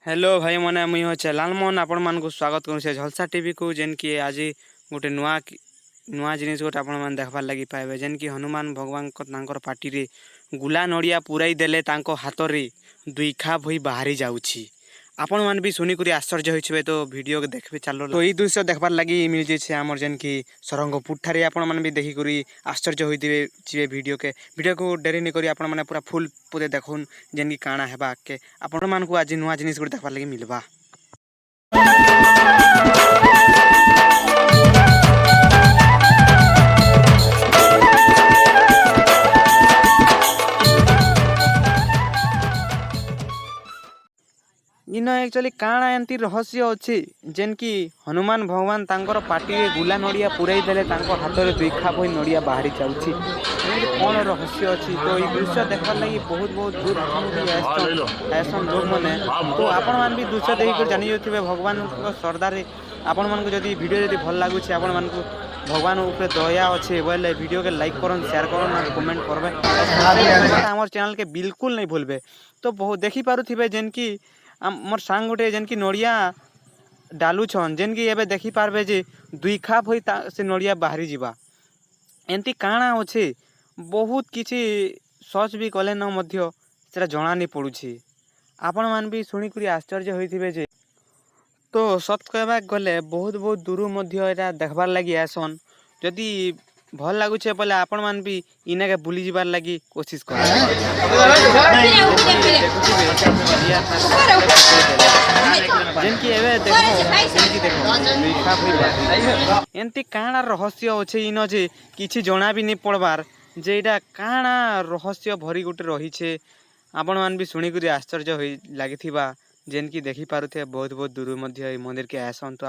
Hello भाई मैंने मुई हो लाल मोहन आपण मान को स्वागत करूँ झलसा टीवी को जेन की आज गोटे नुआ नुआ जिनिस गोटे आपण मैंने देखबार लगी पाए जेन की हनुमान भगवान तांकर पार्टी रे गुला नड़िया पुराई देले तांको हाथ रे दुई खाप होई बाहरी जाउछि। आपण मान भी सुनिक आश्चर्य होइछबे तो वीडियो के देखबे चलो। तो ई दृश्य देखबार लगी मिल जे आमर जेन की सरंगपुर ठारे आपण मान भी देखि करी आश्चर्य होइतिबे जे वीडियो को डेरी नहीं करी आपण माने पूरा फुल पूरे देखुन जेन की काଣା हेबा के आपण मान को आज नुआ जिनिस गुड देखबार लगी मिलबा। इन एक्चुअली काଣା एंती रहस्य अच्छी जेन की हनुमान भगवान तांकर पार्टी रे गुला नड़िया पुराई देले तांको हाथ रे दुई खाप होई नड़िया बाहरी जाउछि। कौन रहस्य अच्छी तो ये दृश्य देखबार लगी बहुत बहुत दूर ऐसन लोग मैंने तो आपण मान भी दृश्य देख जानी जाते भगवान को सरदार आपण मान को जदि वीडियो जदि भल लगुच आपण मान को भगवान ऊपर दया अच्छे बोले वीडियो के लाइक करन शेयर करन और कमेंट करबे हमर चैनल के बिल्कुल नहीं भूलबे। तो बहुत देखि पारुथिबे जेन की मोर सांग गोटे जेन की नड़िया डालू छन जेन की एबे देखि पारबे जे दुई खाप होई से नड़िया बाहरी जीवा एंती काଣା अच्छे बहुत किसी सर्च भी कले न मध्य सेटा जणा नहीं पड़ुछि। आपण मान भी शुणिक आश्चर्य होइथिबे जे तो सत कहबा गले बहुत बहुत दूर मध्य एटा देखबार लगी आसन जदि भल लगुचे बोले आपण मान भी इने के बुली जीवार लगी कोशिश कर जेन की एबे देखो एंती काଣା रहस्य अच्छे इन जे किछि जणा भी नहीं पड़बार जे एटा काଣା रहस्य भरी गोटे रही छे आपण मान भी शुणिक आश्चर्य होई लागिथिबा जेन की देखि पारुथे बहुत बहुत दूर मध्य मंदिर के आसन। तो